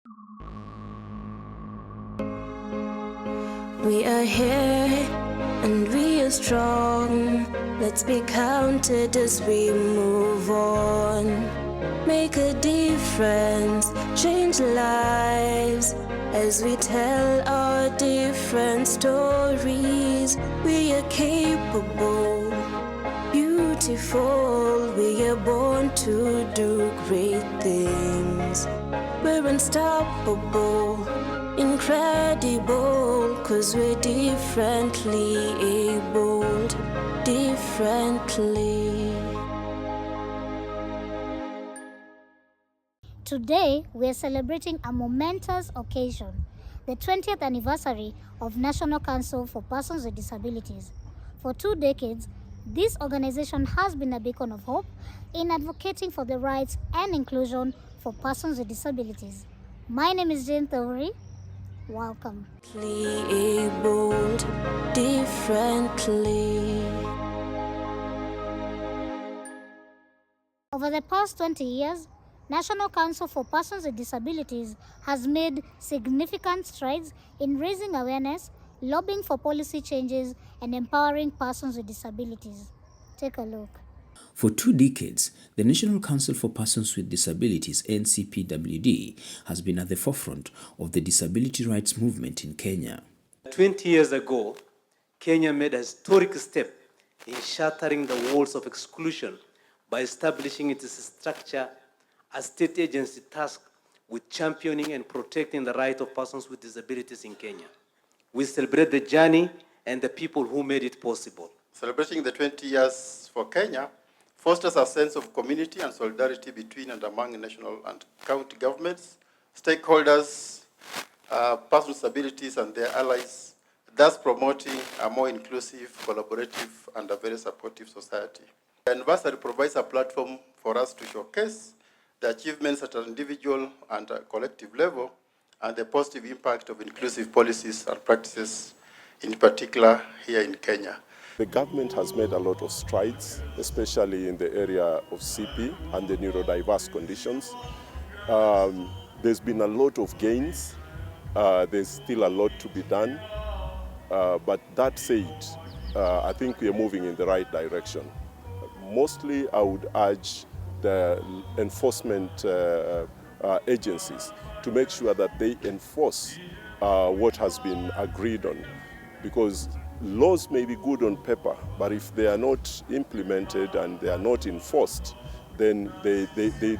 We are here and we are strong. Let's be counted as we move on. Make a difference, change lives as we tell our different stories. We are capable, beautiful. We are born to do great things. We're unstoppable, incredible, 'cause we're differently abled, differently. Today, we are celebrating a momentous occasion, the 20th anniversary of National Council for Persons with Disabilities. For 2 decades, this organization has been a beacon of hope in advocating for the rights and inclusion for persons with disabilities. My name is Jane Theory. Welcome. Abled differently. Over the past 20 years, National Council for Persons with Disabilities has made significant strides in raising awareness, lobbying for policy changes, and empowering persons with disabilities. Take a look. For 2 decades, the National Council for Persons with Disabilities, NCPWD, has been at the forefront of the disability rights movement in Kenya. 20 years ago, Kenya made a historic step in shattering the walls of exclusion by establishing its structure as state agency tasked with championing and protecting the rights of persons with disabilities in Kenya. We celebrate the journey and the people who made it possible. Celebrating the 20 years for Kenya fosters a sense of community and solidarity between and among national and county governments, stakeholders, persons with disabilities and their allies, thus promoting a more inclusive, collaborative, and a very supportive society. The anniversary provides a platform for us to showcase the achievements at an individual and a collective level and the positive impact of inclusive policies and practices, in particular here in Kenya. The government has made a lot of strides, especially in the area of CP and the neurodiverse conditions. There's been a lot of gains. There's still a lot to be done. But that said, I think we are moving in the right direction. Mostly, I would urge the enforcement agencies to make sure that they enforce what has been agreed on. Because laws may be good on paper, but if they are not implemented and they are not enforced, then they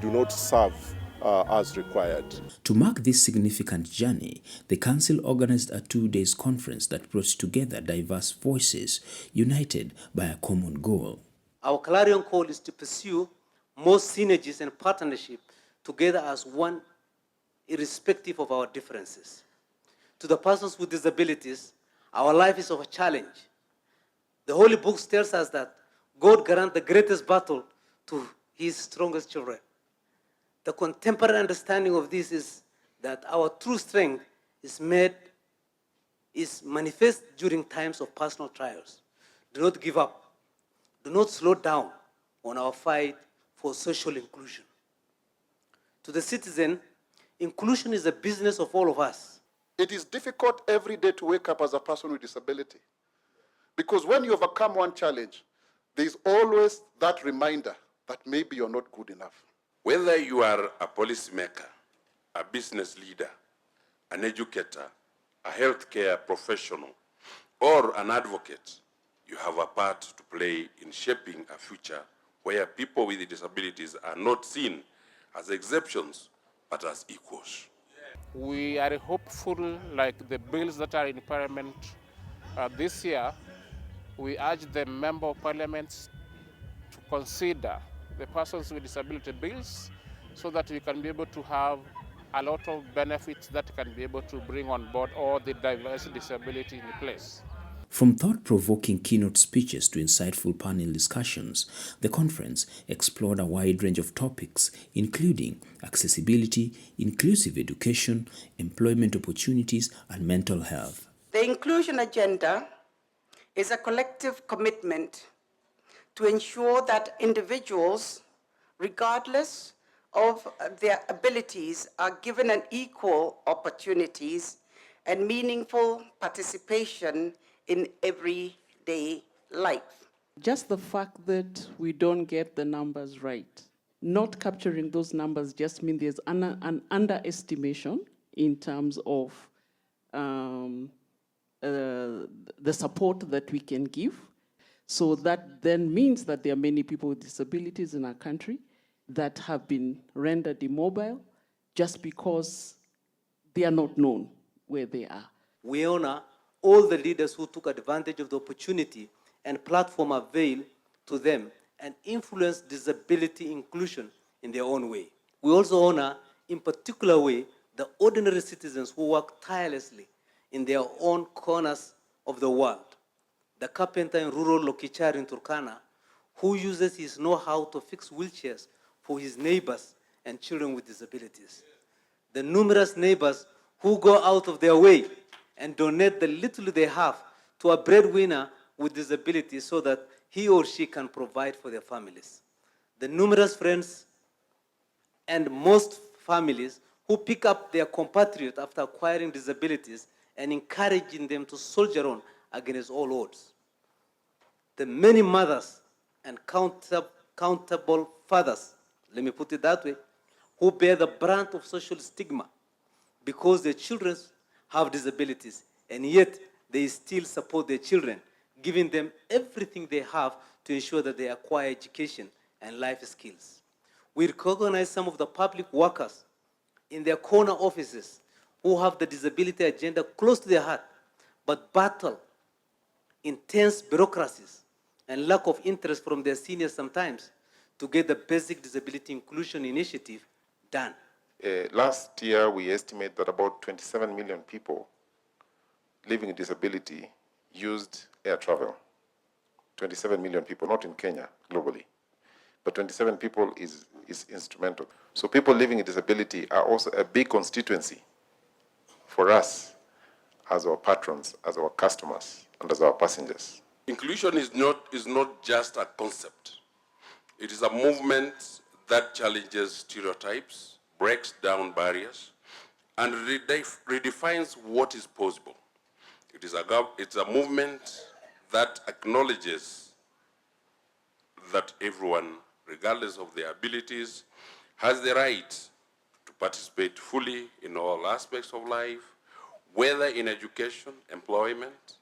do not serve as required. To mark this significant journey, the Council organized a 2-day conference that brought together diverse voices, united by a common goal. Our clarion call is to pursue more synergies and partnership together as one, irrespective of our differences. To the persons with disabilities, our life is of a challenge. The Holy Book tells us that God grants the greatest battle to his strongest children. The contemporary understanding of this is that our true strength is manifest during times of personal trials. Do not give up. Do not slow down on our fight for social inclusion. To the citizen, inclusion is a business of all of us. It is difficult every day to wake up as a person with disability. Because when you overcome one challenge, there is always that reminder that maybe you're not good enough. Whether you are a policymaker, a business leader, an educator, a healthcare professional, or an advocate, you have a part to play in shaping a future where people with disabilities are not seen as exceptions, but as equals. We are hopeful, like the bills that are in Parliament this year. We urge the Member of Parliament to consider the persons with disability bills so that we can be able to have a lot of benefits that can be able to bring on board all the diverse disability in place. From thought-provoking keynote speeches to insightful panel discussions, the conference explored a wide range of topics, including accessibility, inclusive education, employment opportunities, and mental health. The inclusion agenda is a collective commitment to ensure that individuals, regardless of their abilities are given an equal opportunities and meaningful participation in everyday life. Just the fact that we don't get the numbers right, not capturing those numbers just means there's an underestimation in terms of the support that we can give. So that then means that there are many people with disabilities in our country that have been rendered immobile just because they are not known where they are. We honor all the leaders who took advantage of the opportunity and platform availed to them and influence disability inclusion in their own way. We also honor, in particular way, the ordinary citizens who work tirelessly in their own corners of the world. The carpenter in rural Lokichar in Turkana, who uses his know-how to fix wheelchairs for his neighbors and children with disabilities. The numerous neighbors who go out of their way and donate the little they have to a breadwinner with disabilities so that he or she can provide for their families. The numerous friends and most families who pick up their compatriot after acquiring disabilities and encouraging them to soldier on against all odds. The many mothers and countable fathers, let me put it that way, who bear the brunt of social stigma because their children have disabilities, and yet they still support their children, giving them everything they have to ensure that they acquire education and life skills. We recognize some of the public workers in their corner offices who have the disability agenda close to their heart, but battle intense bureaucracies and lack of interest from their seniors sometimes to get the basic disability inclusion initiative done. Last year, we estimate that about 27 million people living with disability used air travel. 27 million people, not in Kenya, globally. But 27 people is instrumental. So people living with disability are also a big constituency for us as our patrons, as our customers, and as our passengers. Inclusion is not just a concept. It is a movement that challenges stereotypes, breaks down barriers, and redefines what is possible. It's a movement that acknowledges that everyone, regardless of their abilities, has the right to participate fully in all aspects of life, whether in education, employment,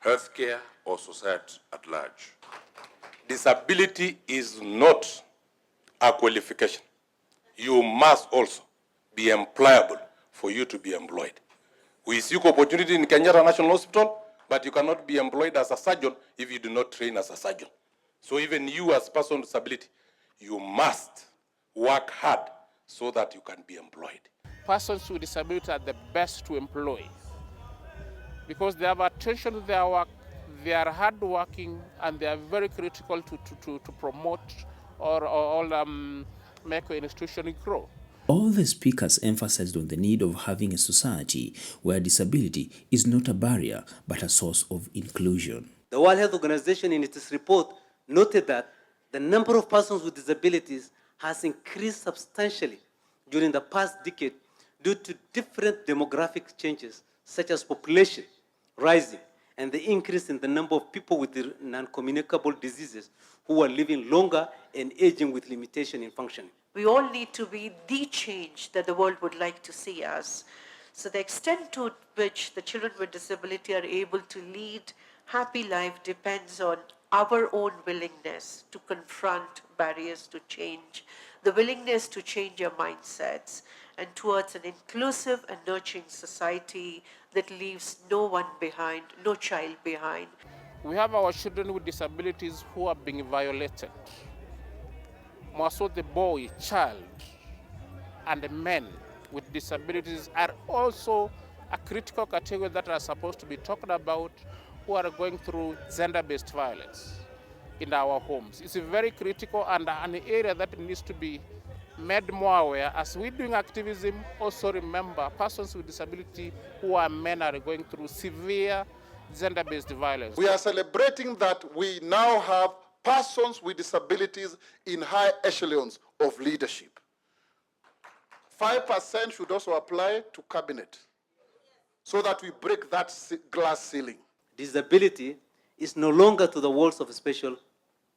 healthcare, or society at large. Disability is not a qualification. You must also be employable for you to be employed. We seek opportunity in Kenyatta National Hospital, but you cannot be employed as a surgeon if you do not train as a surgeon. So even you as a person with disability, you must work hard so that you can be employed. Persons with disability are the best to employ because they have attention to their work, they are hardworking, and they are very critical to promote or make an institution grow. All the speakers emphasized on the need of having a society where disability is not a barrier but a source of inclusion. The World Health Organization in its report noted that the number of persons with disabilities has increased substantially during the past decade due to different demographic changes such as population rising and the increase in the number of people with non-communicable diseases who are living longer and aging with limitation in functioning. We all need to be the change that the world would like to see us. So the extent to which the children with disability are able to lead happy life depends on our own willingness to confront barriers to change, the willingness to change our mindsets, and towards an inclusive and nurturing society that leaves no one behind, no child behind. We have our children with disabilities who are being violated. More so the boy, child, and the men with disabilities are also a critical category that are supposed to be talked about, who are going through gender-based violence in our homes. It's very critical and an area that needs to be made more aware. As we're doing activism, also remember persons with disability who are men are going through severe gender-based violence. We are celebrating that we now have persons with disabilities in high echelons of leadership. 5% should also apply to cabinet so that we break that glass ceiling. Disability is no longer to the walls of special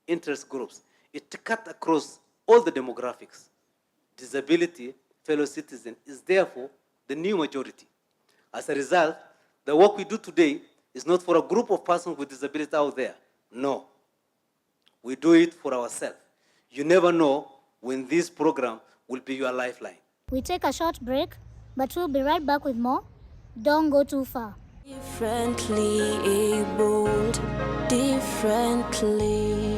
interest groups. It cuts across all the demographics. Disability, fellow citizens, is therefore the new majority. As a result, the work we do today is not for a group of persons with disabilities out there. No. We do it for ourselves. You never know when this program will be your lifeline. We take a short break, but we'll be right back with more. Don't go too far. Differently abled, differently.